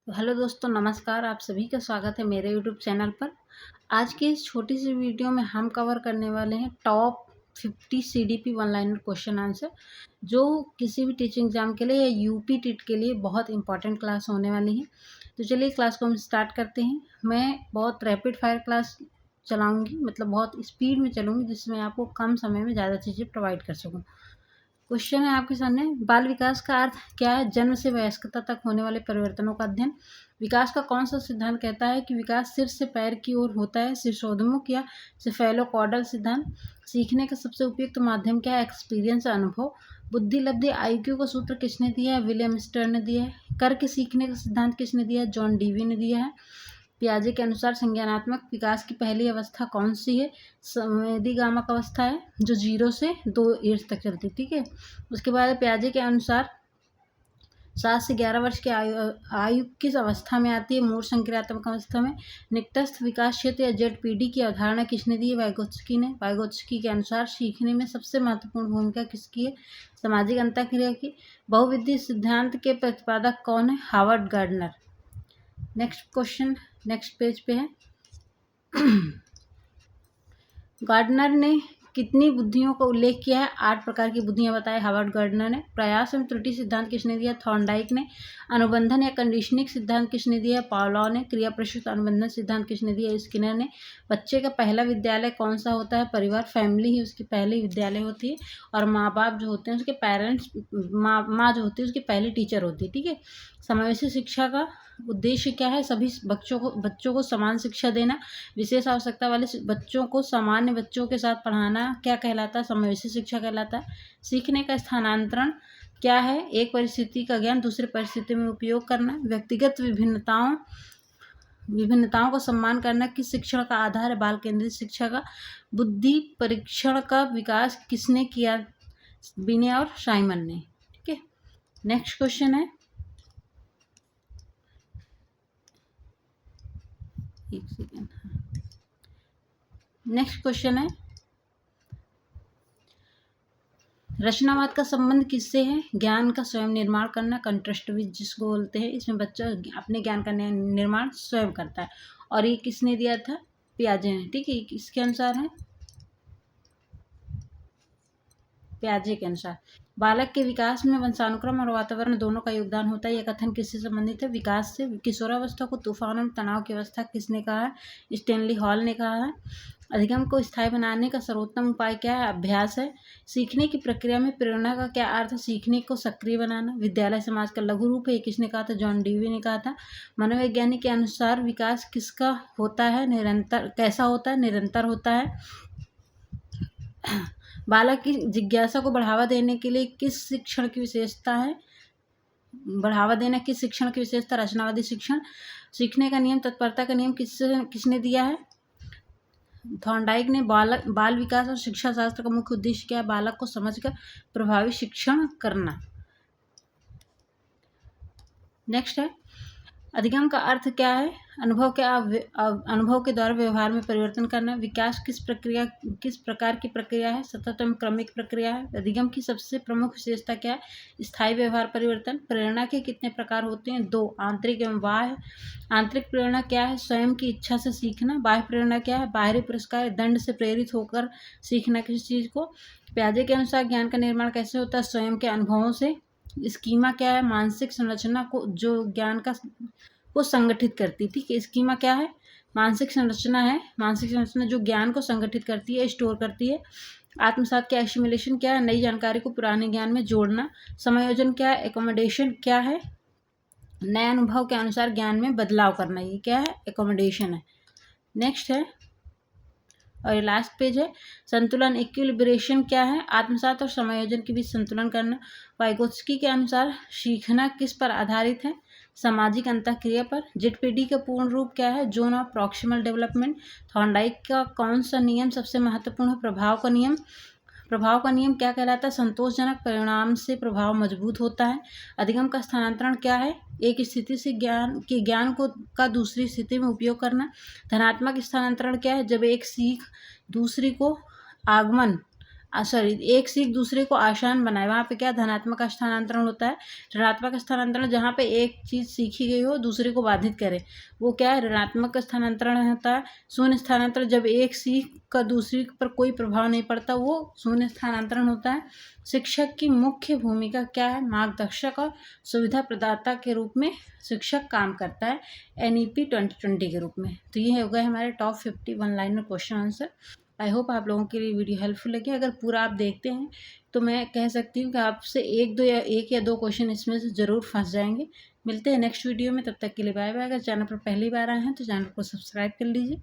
Hello दोस्तों, नमस्कार। आप सभी का स्वागत है मेरे यूट्यूब चैनल पर। आज की इस छोटी सी वीडियो में हम कवर करने वाले हैं top 50 CDP one liner question answer, जो किसी भी टीचिंग एग्जाम के लिए या यूपी टीट के लिए बहुत इंपॉर्टेंट क्लास होने वाली है। तो चलिए क्लास को हम स्टार्ट करते हैं। मैं बहुत रैपिड फायर क्लास चलाऊँगी, मतलब बहुत स्पीड में चलूँगी, जिसमें आपको कम समय में ज़्यादा चीज़ें प्रोवाइड कर सकूँ। क्वेश्चन है आपके सामने, बाल विकास का अर्थ क्या है? जन्म से वयस्कता तक होने वाले परिवर्तनों का अध्ययन। विकास का कौन सा सिद्धांत कहता है कि विकास सिर से पैर की ओर होता है? शीर्षोन्मुख या सेफेलोकॉर्डल सिद्धांत। सीखने का सबसे उपयुक्त माध्यम क्या है? एक्सपीरियंस, अनुभव। बुद्धि लब्धि आईक्यू का सूत्र किसने दिया है? विलियम स्टर ने दिया है। कर के सीखने का सिद्धांत किसने दिया है? जॉन डीवी ने दिया है। पियाजे के अनुसार संज्ञानात्मक विकास की पहली अवस्था कौन सी है? संवेदीगामक अवस्था है, जो 0 से 2 ईयर्स तक चलती। ठीक है। उसके बाद पियाजे के अनुसार 7 से 11 वर्ष की आयु किस अवस्था में आती है? मूल संक्रियात्मक अवस्था में। निकटस्थ विकास क्षेत्र या जेडपीडी की अवधारणा किसने दी है? वाइगोत्स्की ने। वाइगोत्स्की के अनुसार सीखने में सबसे महत्वपूर्ण भूमिका किसकी है? सामाजिक अंतःक्रिया की। बहुविधि सिद्धांत के प्रतिपादक कौन है? Howard Gardner. Next question next page पे है। गार्डनर ने कितनी बुद्धियों का उल्लेख किया है? 8 प्रकार की बुद्धियां बताए हावर्ड गार्डनर ने। प्रयास एवं त्रुटि सिद्धांत किसने दिया? थॉर्नडाइक ने। अनुबंधन या कंडीशनिंग सिद्धांत किसने दिया? पावलोव ने। क्रिया प्रसूत अनुबंधन सिद्धांत किसने दिया? स्किनर ने। बच्चे का पहला विद्यालय कौन सा होता है? परिवार, फैमिली ही उसकी पहली विद्यालय होती है, और माँ बाप जो होते हैं उसके पेरेंट्स, माँ जो होती है उसकी पहली टीचर होती है। ठीक है। समावेशी शिक्षा का उद्देश्य क्या है? सभी बच्चों को समान शिक्षा देना। विशेष आवश्यकता वाले बच्चों को सामान्य बच्चों के साथ पढ़ाना क्या कहलाता है? समावेशी शिक्षा कहलाता है। सीखने का स्थानांतरण क्या है? एक परिस्थिति का ज्ञान दूसरी परिस्थिति में उपयोग करना। व्यक्तिगत विभिन्नताओं का सम्मान करना किस शिक्षण का आधार है? बाल केंद्रित शिक्षा का। बुद्धि परीक्षण का विकास किसने किया? बिने और साइमन ने। ठीक है। नेक्स्ट क्वेश्चन है, एक सेकेंड। नेक्स्ट क्वेश्चन है, रचनावाद का संबंध किससे है? ज्ञान का स्वयं निर्माण करना, कंट्रस्ट विद जिसको बोलते हैं। इसमें बच्चा अपने ज्ञान का निर्माण स्वयं करता है, और ये किसने दिया था? पियाजे ने। ठीक है। इसके अनुसार है, पियाजे के अनुसार बालक के विकास में वंशानुक्रम और वातावरण दोनों का योगदान होता है। यह कथन किससे संबंधित है? विकास से। किशोरावस्था को तूफान और तनाव की अवस्था किसने कहा है? स्टेनली हॉल ने कहा है। अधिगम को स्थायी बनाने का सर्वोत्तम उपाय क्या है? अभ्यास है। सीखने की प्रक्रिया में प्रेरणा का क्या अर्थ है? सीखने को सक्रिय बनाना। विद्यालय समाज का लघु रूप है, किसने कहा था? जॉन डीवी ने कहा था। मनोवैज्ञानिक के अनुसार विकास किसका होता है? निरंतर। कैसा होता है? निरंतर होता है। बालक की जिज्ञासा को बढ़ावा देने के लिए किस शिक्षण की विशेषता है? बढ़ावा देना किस शिक्षण की विशेषता? रचनावादी शिक्षण। सीखने का नियम, तत्परता का नियम किसने दिया है? थॉर्नडाइक ने। बाल विकास और शिक्षा शास्त्र का मुख्य उद्देश्य क्या है? बालक को समझकर प्रभावी शिक्षण करना। नेक्स्ट है, अधिगम का अर्थ क्या है? अनुभव के द्वारा व्यवहार में परिवर्तन करना। विकास किस प्रकार की प्रक्रिया है? सतत एवं क्रमिक प्रक्रिया है। अधिगम की सबसे प्रमुख विशेषता क्या है? स्थायी व्यवहार परिवर्तन। प्रेरणा के कितने प्रकार होते हैं? 2, आंतरिक एवं बाह्य। आंतरिक प्रेरणा क्या है? स्वयं की इच्छा से सीखना। बाह्य प्रेरणा क्या है? बाहरी पुरस्कार, दंड से प्रेरित होकर सीखना किसी चीज़ को। पियाजे के अनुसार ज्ञान का निर्माण कैसे होता है? स्वयं के अनुभवों से। स्कीमा क्या है? मानसिक संरचना को जो ज्ञान को संगठित करती। ठीक है। स्कीमा क्या है? मानसिक संरचना है। मानसिक संरचना जो ज्ञान को संगठित करती है, स्टोर करती है। आत्मसात क्या? एसिमिलेशन क्या है? नई जानकारी को पुराने ज्ञान में जोड़ना। समायोजन क्या है? एकोमोडेशन क्या है? नए अनुभव के अनुसार ज्ञान में बदलाव करना। ये क्या है? एकोमोडेशन है। नेक्स्ट है, और ये लास्ट पेज है, संतुलन, इक्विलिब्रेशन क्या है? आत्मसात और समायोजन के बीच संतुलन करना। वाइगोत्स्की के अनुसार सीखना किस पर आधारित है? सामाजिक अंतःक्रिया पर। जेडपीडी का पूर्ण रूप क्या है? Zone of proximal development. Thorndike का कौन सा नियम सबसे महत्वपूर्ण है? प्रभाव का नियम। प्रभाव का नियम क्या कहलाता है? संतोषजनक परिणाम से प्रभाव मजबूत होता है। अधिगम का स्थानांतरण क्या है? एक स्थिति से ज्ञान का दूसरी स्थिति में उपयोग करना। धनात्मक स्थानांतरण क्या है? जब एक सीख दूसरी को सॉरी, एक सीख दूसरे को आसान बनाए। वहाँ पे क्या धनात्मक स्थानांतरण होता है। ऋणात्मक स्थानांतरण जहाँ पे एक चीज़ सीखी गई हो दूसरे को बाधित करे, वो क्या है, ऋणात्मक स्थानांतरण होता है। शून्य स्थानांतरण जब एक सीख का दूसरी पर कोई प्रभाव नहीं पड़ता, वो शून्य स्थानांतरण होता है। शिक्षक की मुख्य भूमिका क्या है, मार्गदर्शक और सुविधा प्रदाता के रूप में शिक्षक काम करता है NEP 2020 के रूप में। तो ये हो गए हमारे top 50 one liner question answer. I hope आप लोगों के लिए वीडियो हेल्पफुल लगी। अगर पूरा आप देखते हैं तो मैं कह सकती हूँ कि आपसे एक या दो क्वेश्चन इसमें से ज़रूर फंस जाएंगे। मिलते हैं नेक्स्ट वीडियो में, तब तक के लिए बाय बाय। अगर चैनल पर पहली बार आए हैं तो चैनल को सब्सक्राइब कर लीजिए।